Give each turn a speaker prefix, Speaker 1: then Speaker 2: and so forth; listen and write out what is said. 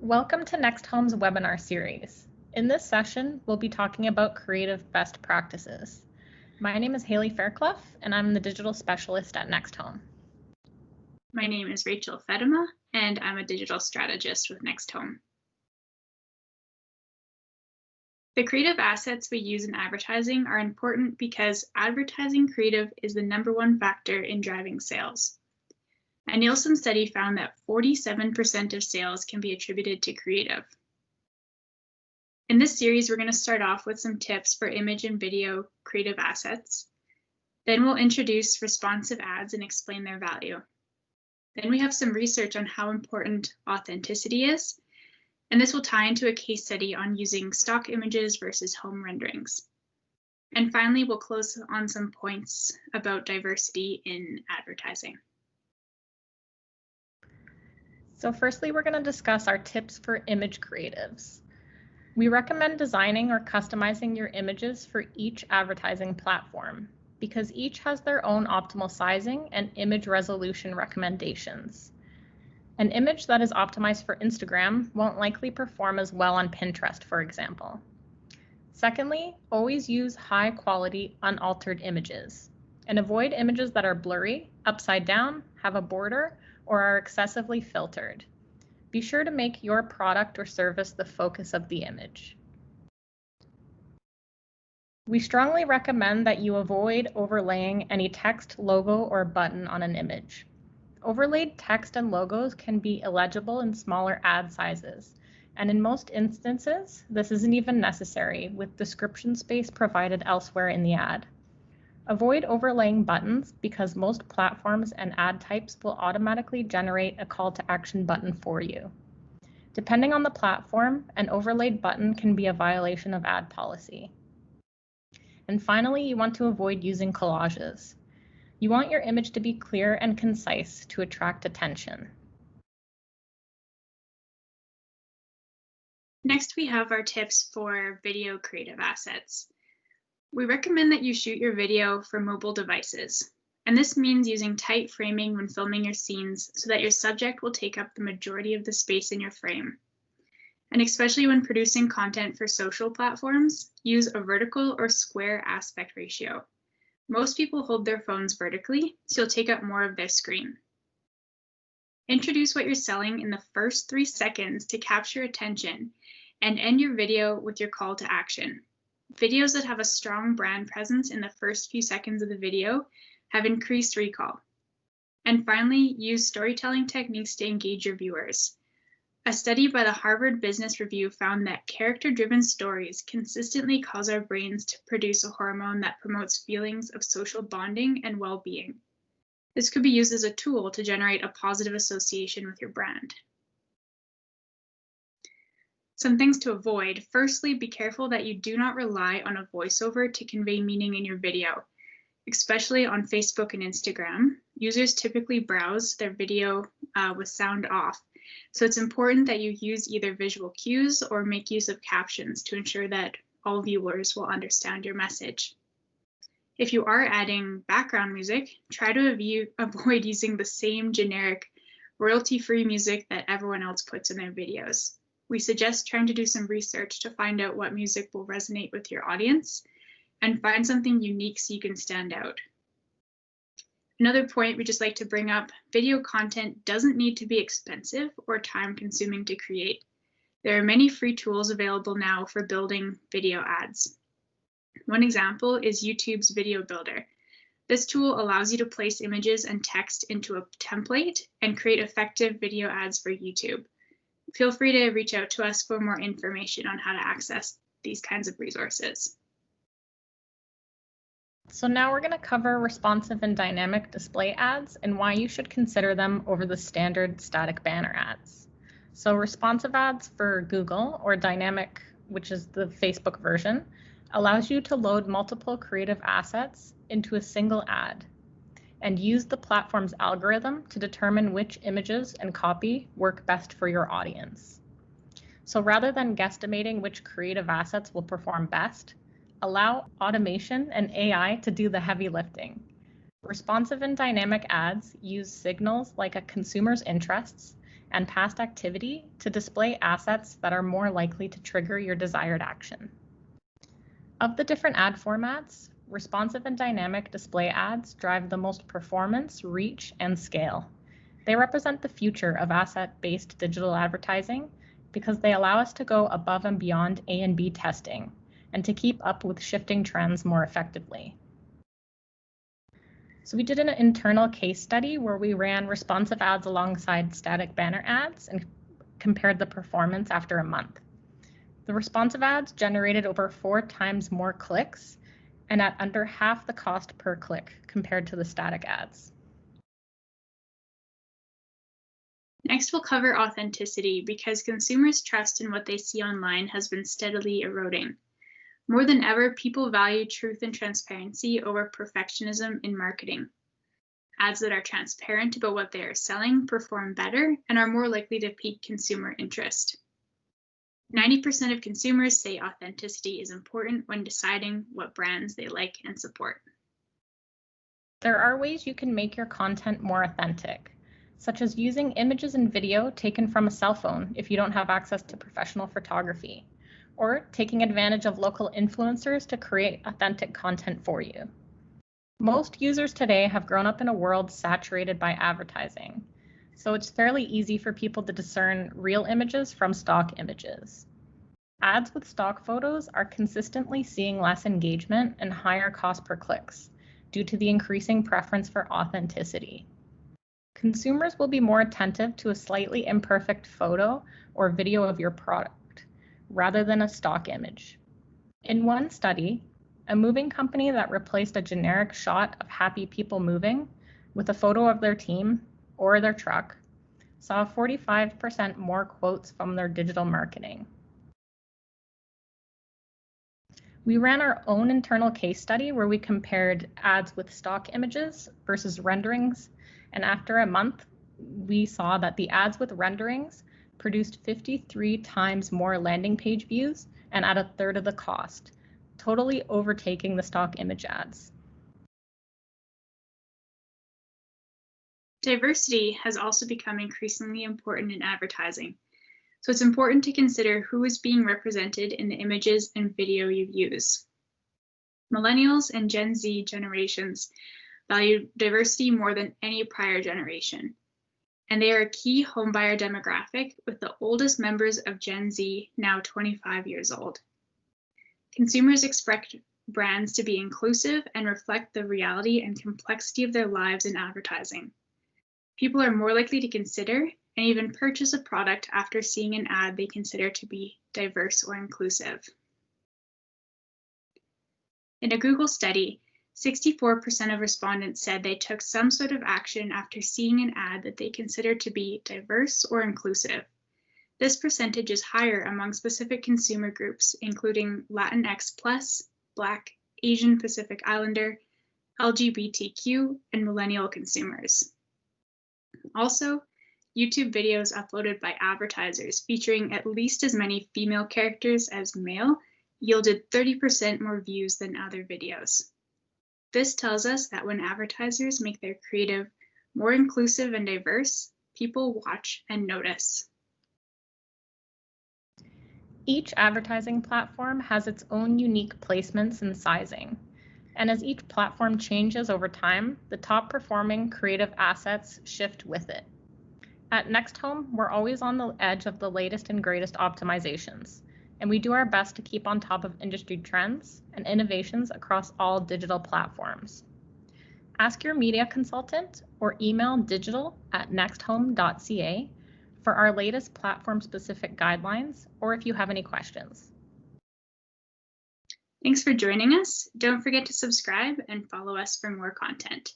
Speaker 1: Welcome to NextHome's webinar series. In this session, we'll be talking about creative best practices. My name is Haley Fairclough, and I'm the digital specialist at NextHome.
Speaker 2: My name is Rachel Fedema, and I'm a digital strategist with NextHome. The creative assets we use in advertising are important because advertising creative is the #1 factor in driving sales. A Nielsen study found that 47% of sales can be attributed to creative. In this series, we're going to start off with some tips for image and video creative assets. Then we'll introduce responsive ads and explain their value. Then we have some research on how important authenticity is, and this will tie into a case study on using stock images versus home renderings. And finally, we'll close on some points about diversity in advertising.
Speaker 1: So firstly, we're going to discuss our tips for image creatives. We recommend designing or customizing your images for each advertising platform because each has their own optimal sizing and image resolution recommendations. An image that is optimized for Instagram won't likely perform as well on Pinterest, for example. Secondly, always use high quality, unaltered images and avoid images that are blurry, upside down, have a border, or are excessively filtered. Be sure to make your product or service the focus of the image. We strongly recommend that you avoid overlaying any text, logo, or button on an image. Overlaid text and logos can be illegible in smaller ad sizes, and in most instances, this isn't even necessary with description space provided elsewhere in the ad. Avoid overlaying buttons because most platforms and ad types will automatically generate a call to action button for you. Depending on the platform, an overlaid button can be a violation of ad policy. And finally, you want to avoid using collages. You want your image to be clear and concise to attract attention.
Speaker 2: Next, we have our tips for video creative assets. We recommend that you shoot your video for mobile devices, and this means using tight framing when filming your scenes so that your subject will take up the majority of the space in your frame. And especially when producing content for social platforms, use a vertical or square aspect ratio. Most people hold their phones vertically, so you'll take up more of their screen. Introduce what you're selling in the first 3 seconds to capture attention, and end your video with your call to action. Videos that have a strong brand presence in the first few seconds of the video have increased recall. And finally, use storytelling techniques to engage your viewers. A study by the Harvard Business Review found that character-driven stories consistently cause our brains to produce a hormone that promotes feelings of social bonding and well-being. This could be used as a tool to generate a positive association with your brand. Some things to avoid. Firstly, be careful that you do not rely on a voiceover to convey meaning in your video. Especially on Facebook and Instagram, users typically browse their video with sound off. So it's important that you use either visual cues or make use of captions to ensure that all viewers will understand your message. If you are adding background music, try to avoid using the same generic royalty-free music that everyone else puts in their videos. We suggest trying to do some research to find out what music will resonate with your audience and find something unique so you can stand out. Another point we just like to bring up, video content doesn't need to be expensive or time-consuming to create. There are many free tools available now for building video ads. One example is YouTube's Video Builder. This tool allows you to place images and text into a template and create effective video ads for YouTube. Feel free to reach out to us for more information on how to access these kinds of resources.
Speaker 1: So now we're going to cover responsive and dynamic display ads and why you should consider them over the standard static banner ads. So responsive ads for Google, or dynamic, which is the Facebook version, allows you to load multiple creative assets into a single ad and use the platform's algorithm to determine which images and copy work best for your audience. So rather than guesstimating which creative assets will perform best, allow automation and AI to do the heavy lifting. Responsive and dynamic ads use signals like a consumer's interests and past activity to display assets that are more likely to trigger your desired action. Of the different ad formats, responsive and dynamic display ads drive the most performance, reach, and scale. They represent the future of asset-based digital advertising because they allow us to go above and beyond A and B testing and to keep up with shifting trends more effectively. So we did an internal case study where we ran responsive ads alongside static banner ads and compared the performance after a month. The responsive ads generated over 4 times more clicks and at under half the cost per click compared to the static ads.
Speaker 2: Next, we'll cover authenticity because consumers' trust in what they see online has been steadily eroding. More than ever, people value truth and transparency over perfectionism in marketing. Ads that are transparent about what they are selling perform better and are more likely to pique consumer interest. 90% of consumers say authenticity is important when deciding what brands they like and support.
Speaker 1: There are ways you can make your content more authentic, such as using images and video taken from a cell phone if you don't have access to professional photography, or taking advantage of local influencers to create authentic content for you. Most users today have grown up in a world saturated by advertising, so it's fairly easy for people to discern real images from stock images. Ads with stock photos are consistently seeing less engagement and higher cost per clicks due to the increasing preference for authenticity. Consumers will be more attentive to a slightly imperfect photo or video of your product rather than a stock image. In one study, a moving company that replaced a generic shot of happy people moving with a photo of their team or their truck saw 45% more quotes from their digital marketing. We ran our own internal case study where we compared ads with stock images versus renderings, and after a month, we saw that the ads with renderings produced 53 times more landing page views and at a third of the cost, totally overtaking the stock image ads.
Speaker 2: Diversity has also become increasingly important in advertising, so it's important to consider who is being represented in the images and video you use. Millennials and Gen Z generations value diversity more than any prior generation, and they are a key homebuyer demographic, with the oldest members of Gen Z now 25 years old. Consumers expect brands to be inclusive and reflect the reality and complexity of their lives in advertising. People are more likely to consider and even purchase a product after seeing an ad they consider to be diverse or inclusive. In a Google study, 64% of respondents said they took some sort of action after seeing an ad that they considered to be diverse or inclusive. This percentage is higher among specific consumer groups, including Latinx+, Black, Asian Pacific Islander, LGBTQ, and millennial consumers. Also, YouTube videos uploaded by advertisers featuring at least as many female characters as male yielded 30% more views than other videos. This tells us that when advertisers make their creative more inclusive and diverse, people watch and notice.
Speaker 1: Each advertising platform has its own unique placements and sizing. And as each platform changes over time, the top performing creative assets shift with it. At NextHome, we're always on the edge of the latest and greatest optimizations, and we do our best to keep on top of industry trends and innovations across all digital platforms. Ask your media consultant or email digital@nexthome.ca for our latest platform-specific guidelines, or if you have any questions.
Speaker 2: Thanks for joining us. Don't forget to subscribe and follow us for more content.